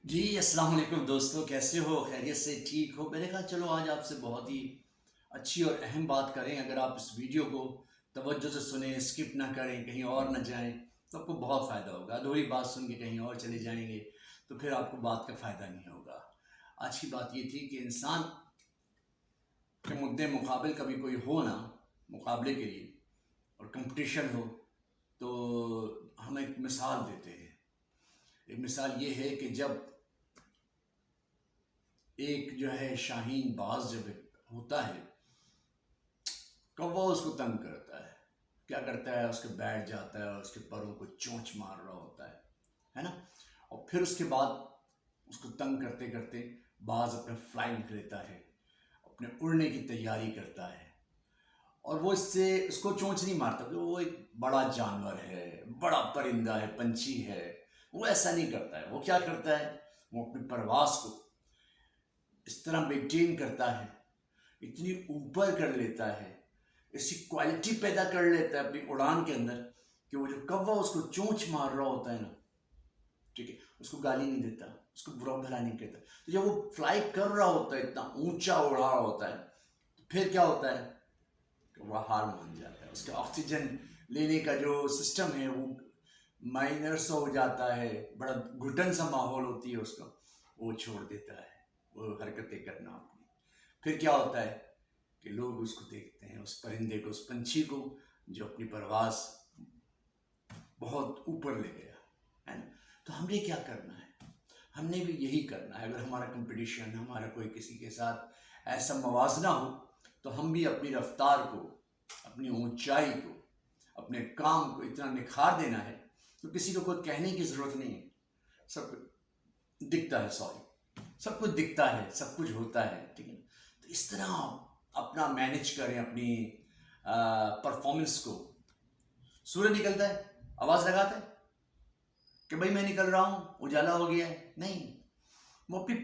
جی السلام علیکم دوستو، کیسے ہو؟ خیریت سے ٹھیک ہو؟ میں نے کہا چلو آج آپ سے بہت ہی اچھی اور اہم بات کریں۔ اگر آپ اس ویڈیو کو توجہ سے سنیں، اسکپ نہ کریں، کہیں اور نہ جائیں تو آپ کو بہت فائدہ ہوگا۔ ادھوری بات سن کے کہیں اور چلے جائیں گے تو پھر آپ کو بات کا فائدہ نہیں ہوگا۔ آج کی بات یہ تھی کہ انسان کے مدے مقابل کبھی کوئی ہو نا، مقابلے کے لیے اور کمپٹیشن ہو، تو ہم ایک مثال دیتے ہیں۔ ایک مثال یہ ہے کہ جب ایک جو ہے شاہین باز جب ہوتا ہے، کوا اس کو تنگ کرتا ہے، کیا کرتا ہے؟ اس کے بیٹھ جاتا ہے اور اس کے پروں کو چونچ مار رہا ہوتا ہے نا؟ اور پھر اس کے بعد اس کو تنگ کرتے کرتے باز اپنے فلائنگ لیتا ہے، اپنے اڑنے کی تیاری کرتا ہے، اور وہ اس کو چونچ نہیں مارتا کہ وہ ایک بڑا جانور ہے، بڑا پرندہ ہے، پنچھی ہے۔ وہ ایسا نہیں کرتا ہے۔ وہ کیا کرتا ہے؟ وہ اپنی پرواز کو اس طرح مینٹین کرتا ہے، اتنی اوپر کر لیتا ہے، ایسی کوالٹی پیدا کر لیتا ہے اپنی اڑان کے اندر کہ وہ جو کوا اس کو چونچ مار رہا ہوتا ہے نا، ٹھیک ہے، اس کو گالی نہیں دیتا، اس کو برا بھلا نہیں کہتا۔ تو جب وہ فلائی کر رہا ہوتا ہے، اتنا اونچا اڑا رہا ہوتا ہے، تو پھر کیا ہوتا ہے کہ وہ ہار مان جاتا ہے۔ اس کا آکسیجن لینے کا جو سسٹم ہے وہ مائنر سا ہو جاتا ہے، بڑا گھٹن سا ماحول ہوتی ہے اس کا، وہ چھوڑ دیتا ہے وہ حرکتیں کرنا اپنی۔ پھر کیا ہوتا ہے کہ لوگ اس کو دیکھتے ہیں، اس پرندے کو، اس پنچھی کو جو اپنی پرواز بہت اوپر لے گیا ہے نا۔ تو ہم نے کیا کرنا ہے؟ ہم نے بھی یہی کرنا ہے۔ اگر ہمارا کمپٹیشن، ہمارا کوئی کسی کے ساتھ ایسا موازنہ ہو، تو ہم بھی اپنی رفتار کو، اپنی اونچائی کو، اپنے کام کو اتنا نکھار دینا ہے تو کسی کو کوئی کہنے کی ضرورت نہیں ہے۔ سب دکھتا ہے، سب کچھ دکھتا ہے، سب کچھ ہوتا ہے، ٹھیک ہے۔ تو اس طرح اپنا مینج کریں اپنی پرفارمنس کو۔ سورج نکلتا ہے، آواز لگاتا ہے کہ بھائی میں نکل رہا ہوں، اجالا ہو گیا ہے؟ نہیں، وہ اپنی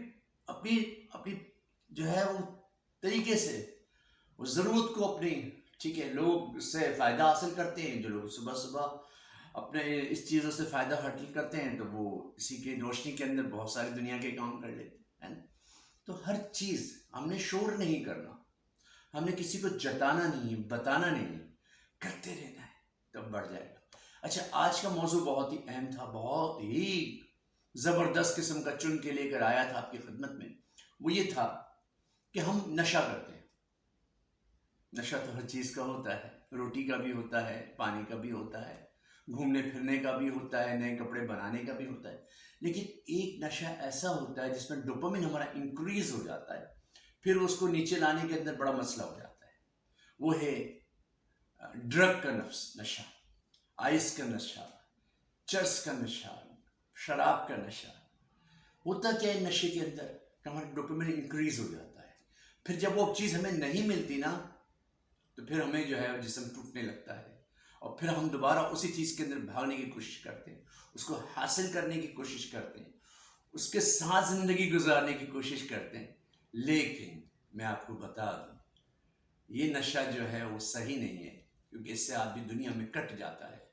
اپنی جو ہے وہ طریقے سے وہ ضرورت کو اپنی، ٹھیک ہے، لوگ اس سے فائدہ حاصل کرتے ہیں۔ جو لوگ صبح صبح اپنے اس چیزوں سے فائدہ حاصل کرتے ہیں تو وہ اسی کے روشنی کے اندر بہت ساری دنیا کے کام کر لیتے ہیں نا۔ تو ہر چیز ہم نے شور نہیں کرنا، ہم نے کسی کو جتانا نہیں، بتانا نہیں، کرتے رہنا ہے، تب بڑھ جائے گا۔ اچھا، آج کا موضوع بہت ہی اہم تھا، بہت ہی زبردست قسم کا چن کے لے کر آیا تھا آپ کی خدمت میں۔ وہ یہ تھا کہ ہم نشہ کرتے ہیں۔ نشہ تو ہر چیز کا ہوتا ہے، روٹی کا بھی ہوتا ہے، پانی کا بھی ہوتا ہے، گھومنے پھرنے کا بھی ہوتا ہے، نئے کپڑے بنانے کا بھی ہوتا ہے۔ لیکن ایک نشہ ایسا ہوتا ہے جس میں ڈوپامن ہمارا انکریز ہو جاتا ہے، پھر اس کو نیچے لانے کے اندر بڑا مسئلہ ہو جاتا ہے۔ وہ ہے ڈرگ کا نشہ، آئس کا نشہ، چرس کا نشہ، شراب کا نشہ۔ ہوتا کیا ہے نشے کے اندر کہ ہمارا ڈوپامن انکریز ہو جاتا ہے، پھر جب وہ چیز ہمیں نہیں ملتی نا تو پھر ہمیں جو ہے جسم ٹوٹنے لگتا ہے، اور پھر ہم دوبارہ اسی چیز کے اندر بھاگنے کی کوشش کرتے ہیں، اس کو حاصل کرنے کی کوشش کرتے ہیں، اس کے ساتھ زندگی گزارنے کی کوشش کرتے ہیں۔ لیکن میں آپ کو بتا دوں، یہ نشہ جو ہے وہ صحیح نہیں ہے، کیونکہ اس سے آدمی دنیا میں کٹ جاتا ہے۔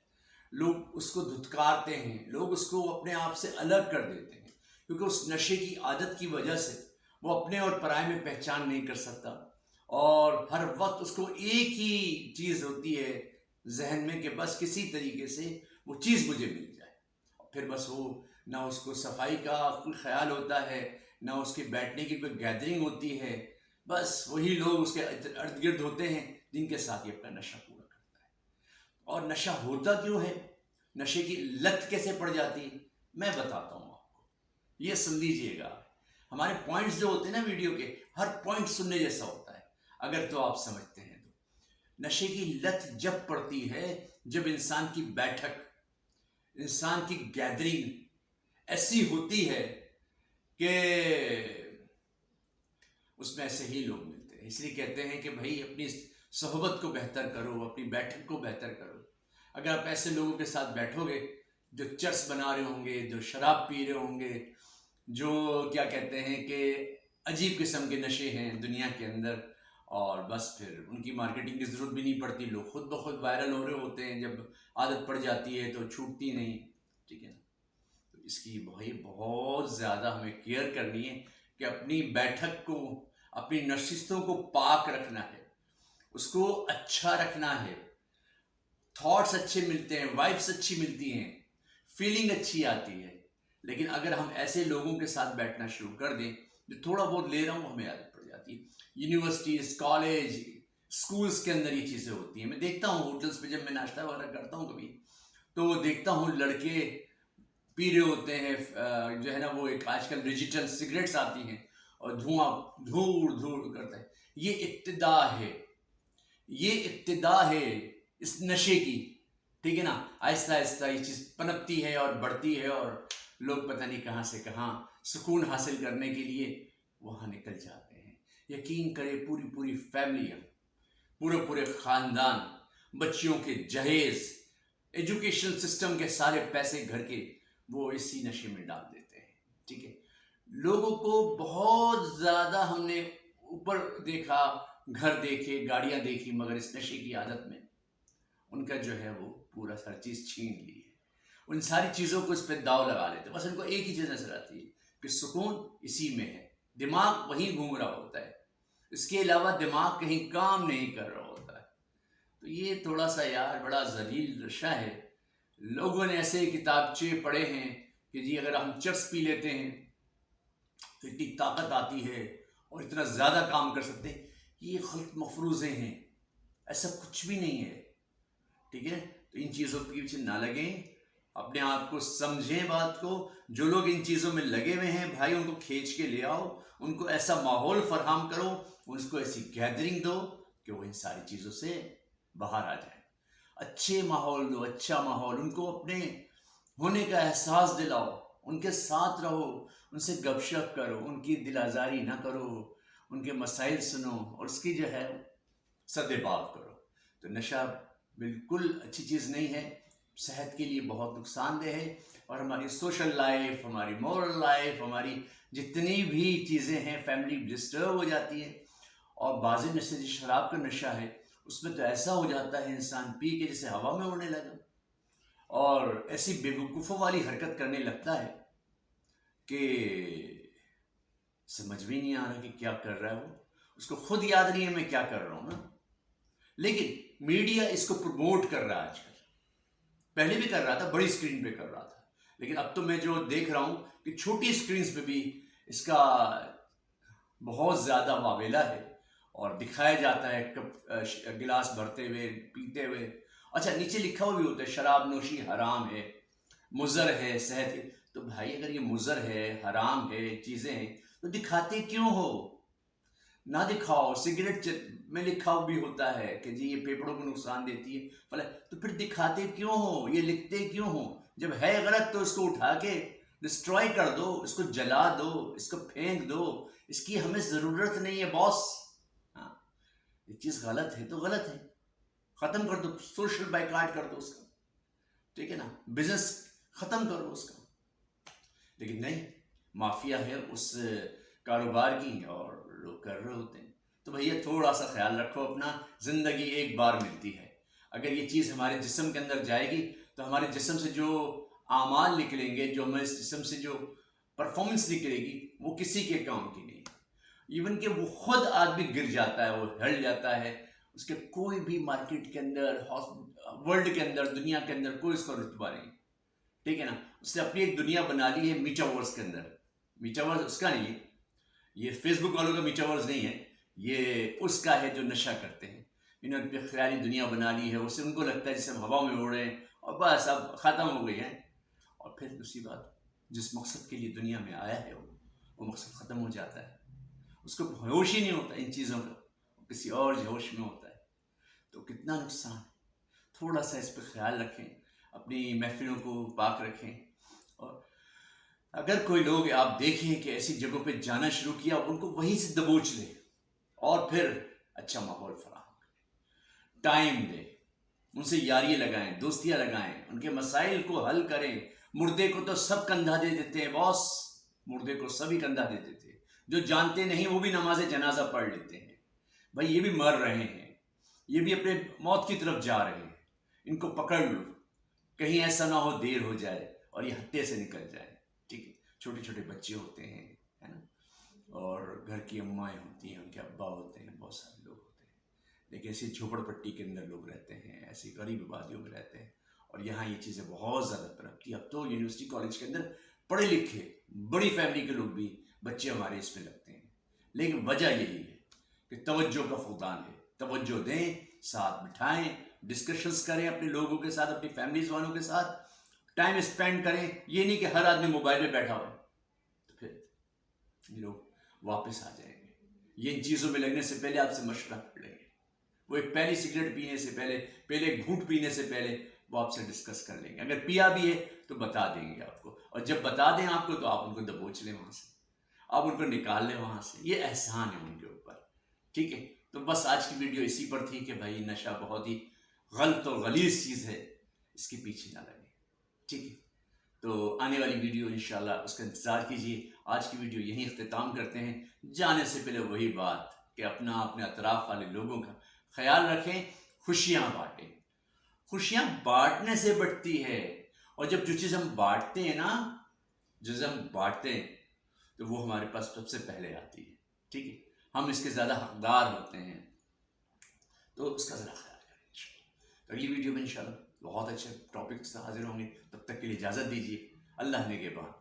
لوگ اس کو دھتکارتے ہیں، لوگ اس کو اپنے آپ سے الگ کر دیتے ہیں، کیونکہ اس نشے کی عادت کی وجہ سے وہ اپنے اور پرائے میں پہچان نہیں کر سکتا، اور ہر وقت اس کو ایک ہی چیز ہوتی ہے ذہن میں کہ بس کسی طریقے سے وہ چیز مجھے مل جائے۔ پھر بس وہ نہ اس کو صفائی کا کوئی خیال ہوتا ہے، نہ اس کے بیٹھنے کی کوئی گیدرنگ ہوتی ہے، بس وہی لوگ اس کے ارد گرد ہوتے ہیں جن کے ساتھ یہ اپنا نشہ پورا کرتا ہے۔ اور نشہ ہوتا کیوں ہے؟ نشے کی لت کیسے پڑ جاتی ہے؟ میں بتاتا ہوں آپ کو، یہ سن لیجئے گا۔ ہمارے پوائنٹس جو ہوتے ہیں نا ویڈیو کے، ہر پوائنٹ سننے جیسا ہوتا ہے اگر تو آپ سمجھتے ہیں تو۔ نشے کی لت جب پڑتی ہے جب انسان کی بیٹھک، انسان کی گیدرنگ ایسی ہوتی ہے کہ اس میں ایسے ہی لوگ ملتے ہیں۔ اس لیے کہتے ہیں کہ بھائی اپنی صحبت کو بہتر کرو، اپنی بیٹھک کو بہتر کرو۔ اگر آپ ایسے لوگوں کے ساتھ بیٹھو گے جو چرس بنا رہے ہوں گے، جو شراب پی رہے ہوں گے، جو کیا کہتے ہیں کہ عجیب قسم کے نشے ہیں دنیا کے اندر، اور بس پھر ان کی مارکیٹنگ کی ضرورت بھی نہیں پڑتی، لوگ خود بخود وائرل ہو رہے ہوتے ہیں، جب عادت پڑ جاتی ہے تو چھوٹتی نہیں، ٹھیک ہے نا۔ تو اس کی بھائی بہت زیادہ ہمیں کیئر کرنی ہے کہ اپنی بیٹھک کو، اپنی نشستوں کو پاک رکھنا ہے، اس کو اچھا رکھنا ہے، تھاٹس اچھے ملتے ہیں، وائبس اچھی ملتی ہیں، فیلنگ اچھی آتی ہے۔ لیکن اگر ہم ایسے لوگوں کے ساتھ بیٹھنا شروع کر دیں جو تھوڑا بہت لے رہا ہوں، ہمیں عادت پڑ جاتی ہے۔ یونیورسٹیز، کالج، اسکولس کے اندر یہ چیزیں ہوتی ہیں۔ میں دیکھتا ہوں ہوٹلس پہ جب میں ناشتہ وغیرہ کرتا ہوں کبھی، تو دیکھتا ہوں لڑکے پی رہے ہوتے ہیں، جو ہے نا وہ ایک آج کل ڈیجیٹل سگریٹس آتی ہیں اور دھواں دھوڑ دھوڑ کرتا ہے۔ یہ ابتدا ہے، یہ ابتدا ہے اس نشے کی، ٹھیک ہے نا۔ آہستہ آہستہ یہ چیز پنپتی ہے اور بڑھتی ہے، اور لوگ پتہ نہیں کہاں سے کہاں سکون حاصل کرنے کے لیے وہاں نکل جاتے ہیں۔ یقین کرے پوری پوری فیملیاں، پورے خاندان، بچیوں کے جہیز، ایجوکیشن سسٹم کے سارے پیسے گھر کے وہ اسی نشے میں ڈال دیتے ہیں، ٹھیک ہے۔ لوگوں کو بہت زیادہ ہم نے اوپر دیکھا، گھر دیکھے، گاڑیاں دیکھی، مگر اس نشے کی عادت میں ان کا جو ہے وہ پورا ہر چیز چھین لی ہے۔ ان ساری چیزوں کو اس پہ داؤ لگا لیتے، بس ان کو ایک ہی چیز نظر آتی ہے کہ سکون اسی میں ہے، دماغ وہیں گھوم رہا ہوتا ہے، اس کے علاوہ دماغ کہیں کام نہیں کر رہا ہوتا ہے۔ تو یہ تھوڑا سا یار بڑا ذلیل نشہ ہے۔ لوگوں نے ایسے کتابچے پڑھے ہیں کہ جی اگر ہم چرس پی لیتے ہیں تو اتنی طاقت آتی ہے اور اتنا زیادہ کام کر سکتے ہیں۔ یہ غلط مفروضے ہیں، ایسا کچھ بھی نہیں ہے، ٹھیک ہے۔ تو ان چیزوں کے پیچھے نہ لگیں، اپنے آپ کو سمجھیں بات کو۔ جو لوگ ان چیزوں میں لگے ہوئے ہیں بھائی، ان کو کھینچ کے لے آؤ، ان کو ایسا ماحول فراہم کرو، ان کو ایسی گیدرنگ دو کہ وہ ان ساری چیزوں سے باہر آ جائیں۔ اچھے ماحول دو، اچھا ماحول، ان کو اپنے ہونے کا احساس دلاؤ، ان کے ساتھ رہو، ان سے گپ شپ کرو، ان کی دل آزاری نہ کرو، ان کے مسائل سنو اور اس کی جو ہے سد باب کرو۔ تو نشہ بالکل اچھی چیز نہیں ہے، صحت کے لیے بہت نقصان دہ ہے، اور ہماری سوشل لائف، ہماری مورل لائف، ہماری جتنی بھی چیزیں ہیں، فیملی ڈسٹرب ہو جاتی ہے۔ اور بعض نشے جو شراب کا نشہ ہے اس میں تو ایسا ہو جاتا ہے انسان پی کے جیسے ہوا میں اڑنے لگا، اور ایسی بے وقوفوں والی حرکت کرنے لگتا ہے کہ سمجھ بھی نہیں آ رہا کہ کیا کر رہا ہے وہ، اس کو خود یاد نہیں ہے میں کیا کر رہا ہوں نا۔ لیکن میڈیا اس کو پروموٹ کر رہا ہے آج کل، پہلے بھی کر رہا تھا، بڑی اسکرین پہ کر رہا تھا، لیکن اب تو میں جو دیکھ رہا ہوں کہ چھوٹی اسکرینز پہ بھی اس کا بہت زیادہ واویلا ہے، اور دکھایا جاتا ہے گلاس بھرتے ہوئے، پیتے ہوئے۔ اچھا نیچے لکھا ہوا بھی ہوتا ہے شراب نوشی حرام ہے، مضر ہے صحت کے۔ تو بھائی اگر یہ مضر ہے، حرام ہے، چیزیں ہیں، تو دکھاتے کیوں ہو؟ نہ دکھاؤ۔ سگریٹ میں لکھا بھی ہوتا ہے کہ جی یہ پھیپھڑوں کو نقصان دیتی ہے، تو پھر دکھاتے کیوں ہو؟ یہ لکھتے کیوں ہو؟ جب ہے غلط تو اس کو اٹھا کے ڈسٹروائے کر دو، اس کو جلا دو، اس کو پھینک دو، اس کی ہمیں ضرورت نہیں ہے باس۔ ہاں، یہ چیز غلط ہے تو غلط ہے، ختم کر دو، سوشل بائیکاٹ کر دو اس کا، ٹھیک ہے نا، بزنس ختم کرو اس کا۔ لیکن نہیں، مافیا ہے اس کاروبار کی اور لوگ کر رہے ہوتے ہیں۔ تو بھیا تھوڑا سا خیال رکھو اپنا، زندگی ایک بار ملتی ہے، اگر یہ چیز ہمارے جسم کے اندر جائے گی تو ہمارے جسم سے جو اعمال نکلیں گے، جو ہمارے جسم سے جو پرفارمنس نکلے گی، وہ کسی کے کام کی نہیں۔ ایون کہ وہ خود آدمی گر جاتا ہے، وہ ہل جاتا ہے، اس کے کوئی بھی مارکیٹ کے اندر، ورلڈ کے اندر، دنیا کے اندر کوئی اس کا رتبہ نہیں، ٹھیک ہے نا۔ اس نے اپنی ایک دنیا بنا لی ہے میٹاورس کے اندر۔ میٹاورس اس کا نہیں ہے، یہ فیس بک والوں کا میٹاورس نہیں ہے، یہ اس کا ہے جو نشہ کرتے ہیں۔ انہوں نے اپنی خیالی دنیا بنا لی ہے، اسے ان کو لگتا ہے جیسے ہم ہوا میں اڑ رہے ہیں، اور بس اب ختم ہو گئی ہے۔ اور پھر دوسری بات، جس مقصد کے لیے دنیا میں آیا ہے وہ مقصد ختم ہو جاتا ہے، اس کو ہوش ہی نہیں ہوتا ان چیزوں کا، کسی اور ہوش میں ہوتا ہے۔ تو کتنا نقصان ہے، تھوڑا سا اس پہ خیال رکھیں، اپنی محفلوں کو پاک رکھیں، اور اگر کوئی لوگ آپ دیکھیں کہ ایسی جگہوں پہ جانا شروع کیا، ان کو وہیں سے دبوچ لیں، اور پھر اچھا ماحول فراہم کریں، ٹائم دیں، ان سے یاریاں لگائیں، دوستیاں لگائیں، ان کے مسائل کو حل کریں۔ مردے کو تو سب کندھا دے دیتے ہیں باس، مردے کو سبھی کندھا دے دیتے ہیں، جو جانتے نہیں وہ بھی نماز جنازہ پڑھ لیتے ہیں۔ بھائی یہ بھی مر رہے ہیں، یہ بھی اپنے موت کی طرف جا رہے ہیں، ان کو پکڑ لو، کہیں ایسا نہ ہو دیر ہو جائے اور یہ ہتے سے نکل جائے۔ چھوٹے چھوٹے بچے ہوتے ہیں، ہے نا، اور گھر کی امائیں ہوتی ہیں، ان کے ابا ہوتے ہیں، بہت سارے لوگ ہوتے ہیں، لیکن ایسی جھوپڑ پٹی کے اندر لوگ رہتے ہیں، ایسی غریب آبادیوں میں رہتے ہیں، اور یہاں یہ چیزیں بہت زیادہ ترقی، اب تو یونیورسٹی کالج کے اندر پڑھے لکھے بڑی فیملی کے لوگ بھی بچے ہمارے اس میں لگتے ہیں، لیکن وجہ یہی ہے کہ توجہ کا فقدان ہے، توجہ دیں، ساتھ بٹھائیں، ڈسکشنز کریں اپنے لوگوں کے ساتھ، اپنی فیملیز والوں کے ساتھ ٹائم اسپینڈ کریں، یہ نہیں کہ ہر آدمی موبائل پہ بیٹھا ہو تو پھر یہ لوگ واپس آ جائیں گے، یہ ان چیزوں میں لگنے سے پہلے آپ سے مشورہ کر لیں گے، وہ ایک پہلی سگریٹ پینے سے پہلے ایک گھونٹ پینے سے پہلے وہ آپ سے ڈسکس کر لیں گے، اگر پیا بھی ہے تو بتا دیں گے آپ کو، اور جب بتا دیں آپ کو تو آپ ان کو دبوچ لیں وہاں سے، آپ ان کو نکال لیں وہاں سے، یہ احسان ہے ان کے اوپر، ٹھیک ہے؟ تو بس آج کی ویڈیو اسی پر تھی کہ بھائی نشہ بہت ہی غلط اور غلیظ چیز ہے، اس کے پیچھے نہ لگے، ٹھیک ہے؟ تو آنے والی ویڈیو انشاءاللہ اس کا انتظار کیجیے، آج کی ویڈیو یہیں اختتام کرتے ہیں، جانے سے پہلے وہی بات کہ اپنے اطراف والے لوگوں کا خیال رکھیں، خوشیاں بانٹیں، خوشیاں بانٹنے سے بڑھتی ہے، اور جب جو چیز ہم بانٹتے ہیں نا، جو چیز ہم بانٹتے ہیں تو وہ ہمارے پاس سب سے پہلے آتی ہے، ٹھیک ہے؟ ہم اس کے زیادہ حقدار ہوتے ہیں، تو اس کا ذرا خیال کریں انشاءاللہ۔ تو اگلی ویڈیو میں انشاءاللہ بہت اچھے ٹاپک سے حاضر ہوں گے، تب تک کے لیے اجازت دیجیے، اللہ نے کے بعد